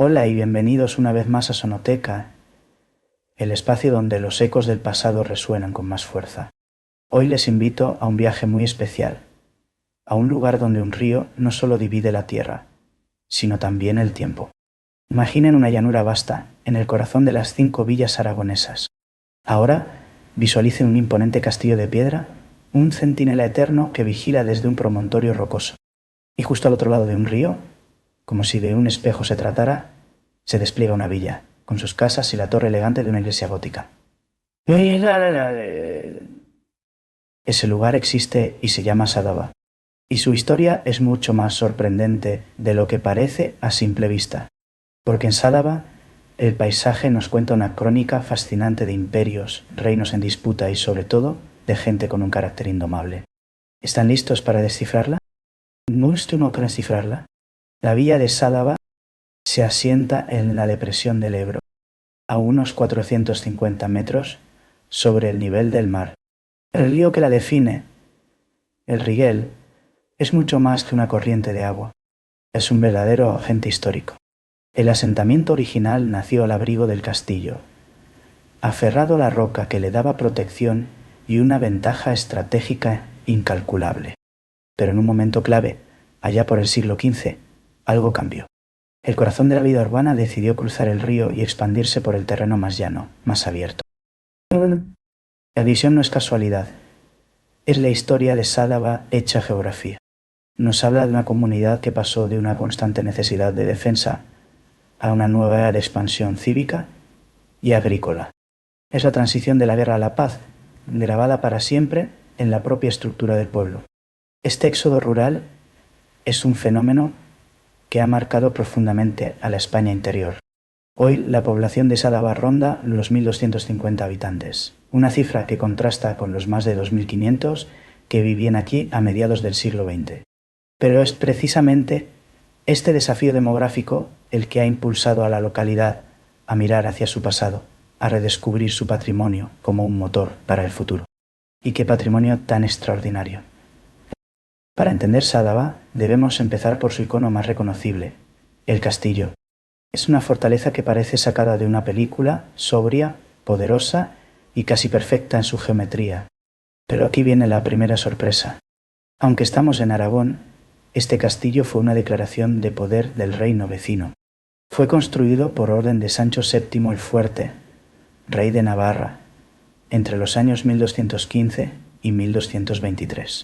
Hola y bienvenidos una vez más a Sonoteca, el espacio donde los ecos del pasado resuenan con más fuerza. Hoy les invito a un viaje muy especial, a un lugar donde un río no solo divide la tierra, sino también el tiempo. Imaginen una llanura vasta en el corazón de las 5 villas aragonesas. Ahora visualicen un imponente castillo de piedra, un centinela eterno que vigila desde un promontorio rocoso. Y justo al otro lado de un río, como si de un espejo se tratara, se despliega una villa, con sus casas y la torre elegante de una iglesia gótica. Ese lugar existe y se llama Sadaba, y su historia es mucho más sorprendente de lo que parece a simple vista, porque en Sadaba el paisaje nos cuenta una crónica fascinante de imperios, reinos en disputa y sobre todo de gente con un carácter indomable. ¿Están listos para descifrarla? ¿No estoy no para descifrarla? La villa de Sadaba se asienta en la depresión del Ebro, a unos 450 metros sobre el nivel del mar. El río que la define, el Riguel, es mucho más que una corriente de agua. Es un verdadero agente histórico. El asentamiento original nació al abrigo del castillo, aferrado a la roca que le daba protección y una ventaja estratégica incalculable. Pero en un momento clave, allá por el siglo XV, algo cambió. El corazón de la vida urbana decidió cruzar el río y expandirse por el terreno más llano, más abierto. La división no es casualidad, es la historia de Sádaba hecha geografía. Nos habla de una comunidad que pasó de una constante necesidad de defensa a una nueva era de expansión cívica y agrícola. Es la transición de la guerra a la paz, grabada para siempre en la propia estructura del pueblo. Este éxodo rural es un fenómeno que ha marcado profundamente a la España interior. Hoy la población de Sádaba ronda los 1.250 habitantes, una cifra que contrasta con los más de 2.500 que vivían aquí a mediados del siglo XX. Pero es precisamente este desafío demográfico el que ha impulsado a la localidad a mirar hacia su pasado, a redescubrir su patrimonio como un motor para el futuro. ¿Y qué patrimonio tan extraordinario? Para entender Sádaba debemos empezar por su icono más reconocible, el castillo. Es una fortaleza que parece sacada de una película, sobria, poderosa y casi perfecta en su geometría. Pero aquí viene la primera sorpresa. Aunque estamos en Aragón, este castillo fue una declaración de poder del reino vecino. Fue construido por orden de Sancho VII el Fuerte, rey de Navarra, entre los años 1215 y 1223.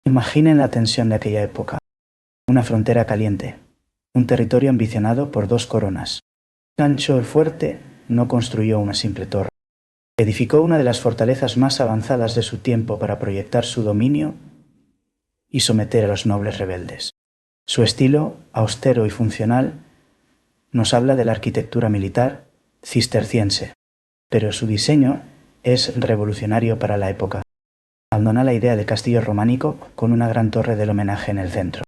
Imaginen la tensión de aquella época. Una frontera caliente, un territorio ambicionado por 2 coronas. Sancho el Fuerte no construyó una simple torre. Edificó una de las fortalezas más avanzadas de su tiempo para proyectar su dominio y someter a los nobles rebeldes. Su estilo, austero y funcional, nos habla de la arquitectura militar cisterciense, pero su diseño es revolucionario para la época. Abandona la idea de castillo románico con una gran torre del homenaje en el centro.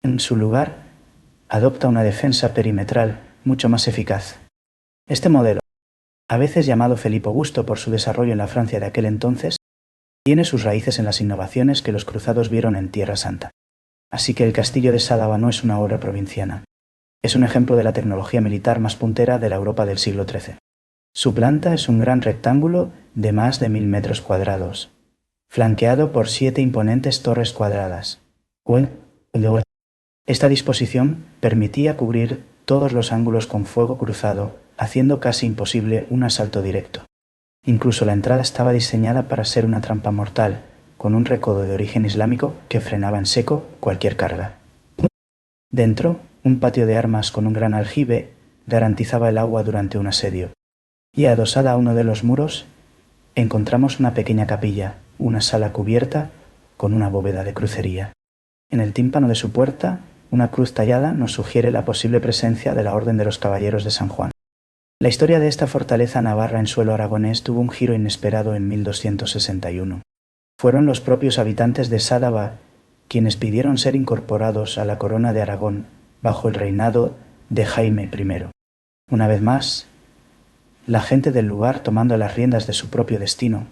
En su lugar, adopta una defensa perimetral mucho más eficaz. Este modelo, a veces llamado Felipe Augusto por su desarrollo en la Francia de aquel entonces, tiene sus raíces en las innovaciones que los cruzados vieron en Tierra Santa. Así que el castillo de Sádaba no es una obra provinciana. Es un ejemplo de la tecnología militar más puntera de la Europa del siglo XIII. Su planta es un gran rectángulo de más de 1.000 metros cuadrados, flanqueado por 7 imponentes torres cuadradas. Esta disposición permitía cubrir todos los ángulos con fuego cruzado, haciendo casi imposible un asalto directo. Incluso la entrada estaba diseñada para ser una trampa mortal, con un recodo de origen islámico que frenaba en seco cualquier carga. Dentro, un patio de armas con un gran aljibe garantizaba el agua durante un asedio. Y adosada a uno de los muros, encontramos una pequeña capilla, una sala cubierta con una bóveda de crucería. En el tímpano de su puerta, una cruz tallada nos sugiere la posible presencia de la Orden de los Caballeros de San Juan. La historia de esta fortaleza navarra en suelo aragonés tuvo un giro inesperado en 1261. Fueron los propios habitantes de Sádaba quienes pidieron ser incorporados a la corona de Aragón bajo el reinado de Jaime I. Una vez más, la gente del lugar tomando las riendas de su propio destino.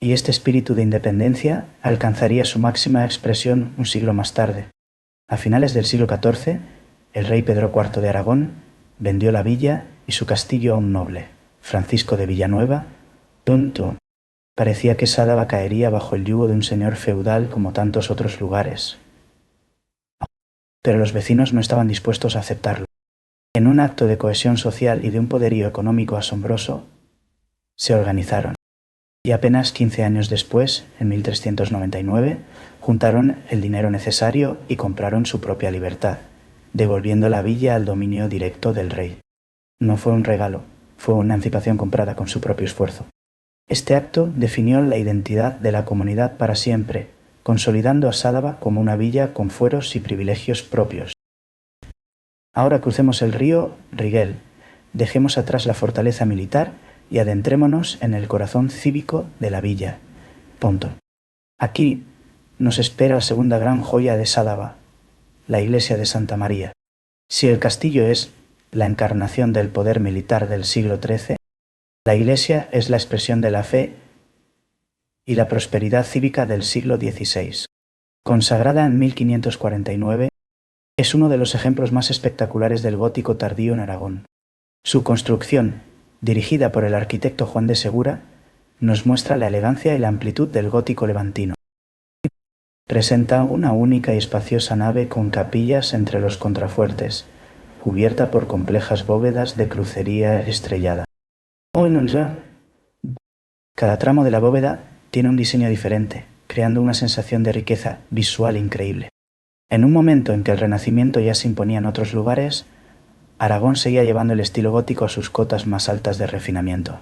y este espíritu de independencia alcanzaría su máxima expresión un siglo más tarde. A finales del siglo XIV, el rey Pedro IV de Aragón vendió la villa y su castillo a un noble, Francisco de Villanueva. Tonto. Parecía que Sádaba caería bajo el yugo de un señor feudal como tantos otros lugares. Pero los vecinos no estaban dispuestos a aceptarlo. En un acto de cohesión social y de un poderío económico asombroso, se organizaron. Y apenas 15 años después, en 1399, juntaron el dinero necesario y compraron su propia libertad, devolviendo la villa al dominio directo del rey. No fue un regalo, fue una emancipación comprada con su propio esfuerzo. Este acto definió la identidad de la comunidad para siempre, consolidando a Sádaba como una villa con fueros y privilegios propios. Ahora crucemos el río Riguel, dejemos atrás la fortaleza militar y adentrémonos en el corazón cívico de la villa. Ponto. Aquí nos espera la segunda gran joya de Sádaba, la iglesia de Santa María. Si el castillo es la encarnación del poder militar del siglo XIII, la iglesia es la expresión de la fe y la prosperidad cívica del siglo XVI. Consagrada en 1549, es uno de los ejemplos más espectaculares del gótico tardío en Aragón. Su construcción, dirigida por el arquitecto Juan de Segura, nos muestra la elegancia y la amplitud del gótico levantino. Presenta una única y espaciosa nave con capillas entre los contrafuertes, cubierta por complejas bóvedas de crucería estrellada. Cada tramo de la bóveda tiene un diseño diferente, creando una sensación de riqueza visual increíble. En un momento en que el Renacimiento ya se imponía en otros lugares, Aragón seguía llevando el estilo gótico a sus cotas más altas de refinamiento.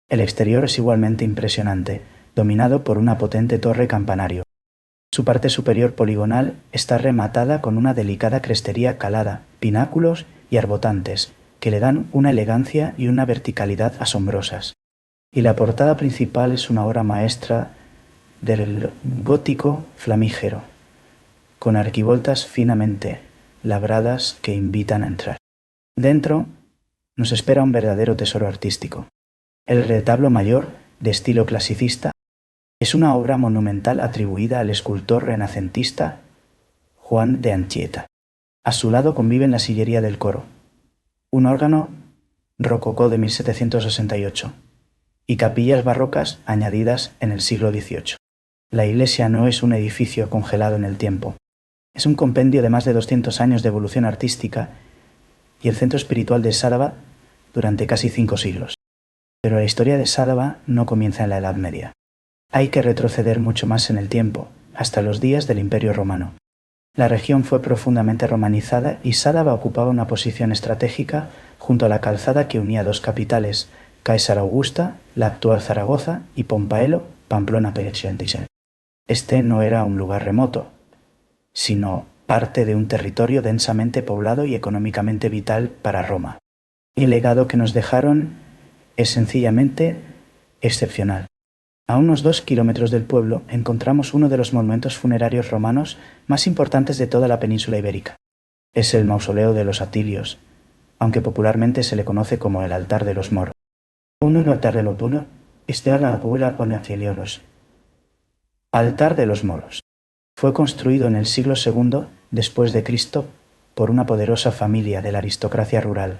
El exterior es igualmente impresionante, dominado por una potente torre campanario. Su parte superior poligonal está rematada con una delicada crestería calada, pináculos y arbotantes, que le dan una elegancia y una verticalidad asombrosas. Y la portada principal es una obra maestra del gótico flamígero, con arquivoltas finamente labradas que invitan a entrar. Dentro nos espera un verdadero tesoro artístico. El retablo mayor, de estilo clasicista, es una obra monumental atribuida al escultor renacentista Juan de Anchieta. A su lado conviven la sillería del coro, un órgano rococó de 1768 y capillas barrocas añadidas en el siglo XVIII. La iglesia no es un edificio congelado en el tiempo. Es un compendio de más de 200 años de evolución artística y el centro espiritual de Sádaba durante casi 5 siglos. Pero la historia de Sádaba no comienza en la Edad Media. Hay que retroceder mucho más en el tiempo, hasta los días del Imperio Romano. La región fue profundamente romanizada y Sádaba ocupaba una posición estratégica junto a la calzada que unía dos capitales, Caesar Augusta, la actual Zaragoza, y Pompaelo, Pamplona Pecherentis. Este no era un lugar remoto, sino parte de un territorio densamente poblado y económicamente vital para Roma. Y el legado que nos dejaron es sencillamente excepcional. A unos 2 kilómetros del pueblo encontramos uno de los monumentos funerarios romanos más importantes de toda la península ibérica. Es el mausoleo de los Atilios, aunque popularmente se le conoce como el altar de los moros. Altar de los moros. Fue construido en el siglo II después de Cristo por una poderosa familia de la aristocracia rural,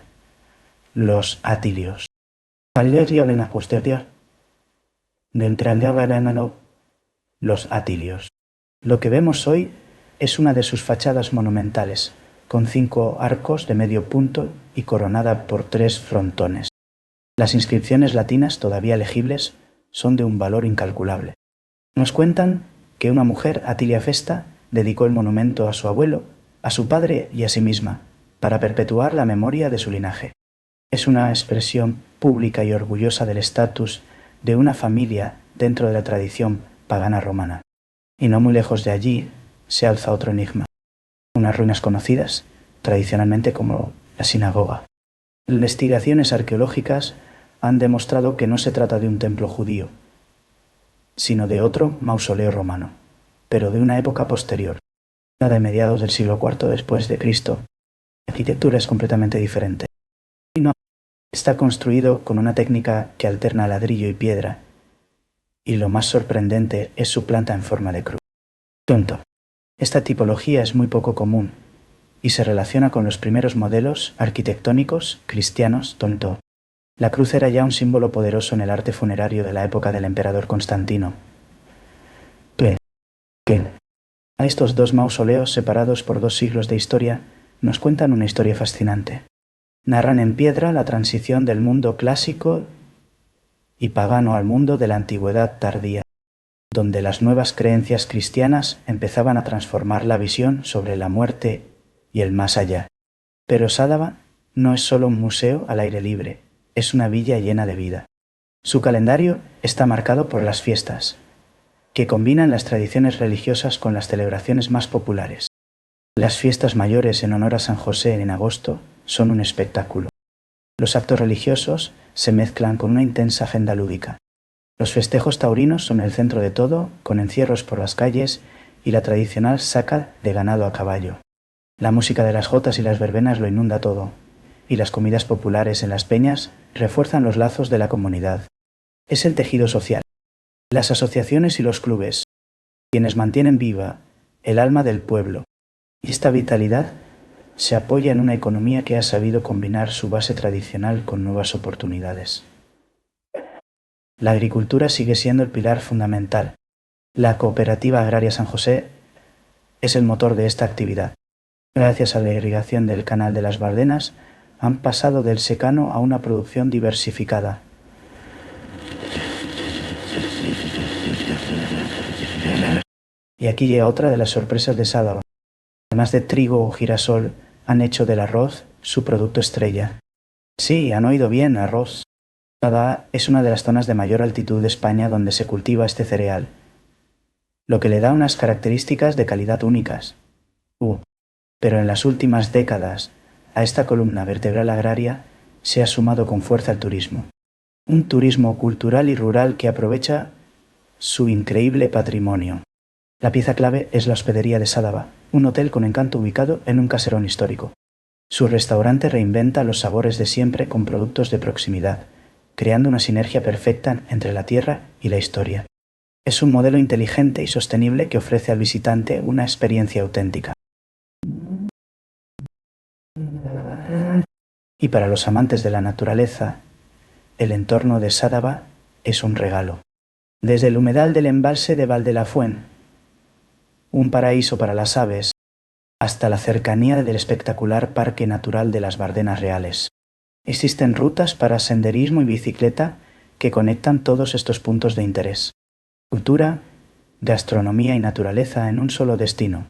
los Atilios. Los Atilios. Lo que vemos hoy es una de sus fachadas monumentales, con 5 arcos de medio punto y coronada por 3 frontones. Las inscripciones latinas todavía legibles son de un valor incalculable. Nos cuentan que una mujer, Atilia Festa, dedicó el monumento a su abuelo, a su padre y a sí misma, para perpetuar la memoria de su linaje. Es una expresión pública y orgullosa del estatus de una familia dentro de la tradición pagana romana. Y no muy lejos de allí se alza otro enigma, unas ruinas conocidas tradicionalmente como la sinagoga. Investigaciones arqueológicas han demostrado que no se trata de un templo judío, sino de otro mausoleo romano, pero de una época posterior, la de mediados del siglo IV después de Cristo. La arquitectura es completamente diferente. Está construido con una técnica que alterna ladrillo y piedra, y lo más sorprendente es su planta en forma de cruz. Tonto. Esta tipología es muy poco común y se relaciona con los primeros modelos arquitectónicos cristianos. Tonto. La cruz era ya un símbolo poderoso en el arte funerario de la época del emperador Constantino. ¿Qué? A estos dos mausoleos separados por 2 siglos de historia nos cuentan una historia fascinante. Narran en piedra la transición del mundo clásico y pagano al mundo de la antigüedad tardía, donde las nuevas creencias cristianas empezaban a transformar la visión sobre la muerte y el más allá. Pero Sadava no es solo un museo al aire libre, es una villa llena de vida. Su calendario está marcado por las fiestas, que combinan las tradiciones religiosas con las celebraciones más populares. Las fiestas mayores en honor a San José en agosto son un espectáculo. Los actos religiosos se mezclan con una intensa agenda lúdica. Los festejos taurinos son el centro de todo, con encierros por las calles y la tradicional saca de ganado a caballo. La música de las jotas y las verbenas lo inunda todo, y las comidas populares en las peñas refuerzan los lazos de la comunidad. Es el tejido social, las asociaciones y los clubes, quienes mantienen viva el alma del pueblo, y esta vitalidad se apoya en una economía que ha sabido combinar su base tradicional con nuevas oportunidades. La agricultura sigue siendo el pilar fundamental. La Cooperativa Agraria San José es el motor de esta actividad. Gracias a la irrigación del Canal de las Bardenas, han pasado del secano a una producción diversificada. Y aquí llega otra de las sorpresas de Sadava. Además de trigo o girasol, han hecho del arroz su producto estrella. Sí, han oído bien, arroz. Sadava es una de las zonas de mayor altitud de España donde se cultiva este cereal, lo que le da unas características de calidad únicas. Pero en las últimas décadas, a esta columna vertebral agraria se ha sumado con fuerza el turismo. Un turismo cultural y rural que aprovecha su increíble patrimonio. La pieza clave es la hospedería de Sadava, un hotel con encanto ubicado en un caserón histórico. Su restaurante reinventa los sabores de siempre con productos de proximidad, creando una sinergia perfecta entre la tierra y la historia. Es un modelo inteligente y sostenible que ofrece al visitante una experiencia auténtica. Y para los amantes de la naturaleza, el entorno de Sadava es un regalo. Desde el humedal del embalse de Valdelafuen, un paraíso para las aves, hasta la cercanía del espectacular Parque Natural de las Bardenas Reales. Existen rutas para senderismo y bicicleta que conectan todos estos puntos de interés. Cultura, gastronomía y naturaleza en un solo destino.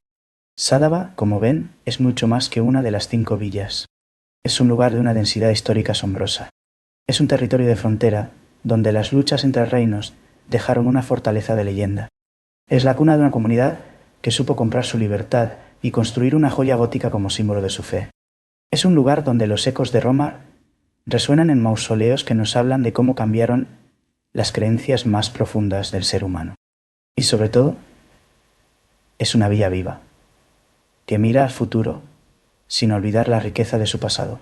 Sadava, como ven, es mucho más que una de las 5 villas. Es un lugar de una densidad histórica asombrosa. Es un territorio de frontera donde las luchas entre reinos dejaron una fortaleza de leyenda. Es la cuna de una comunidad que supo comprar su libertad y construir una joya gótica como símbolo de su fe. Es un lugar donde los ecos de Roma resuenan en mausoleos que nos hablan de cómo cambiaron las creencias más profundas del ser humano. Y sobre todo, es una villa viva, que mira al futuro sin olvidar la riqueza de su pasado.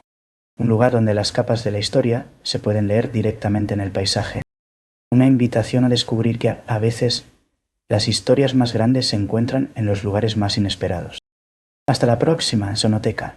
Un lugar donde las capas de la historia se pueden leer directamente en el paisaje. Una invitación a descubrir que a veces las historias más grandes se encuentran en los lugares más inesperados. Hasta la próxima, Sonoteca.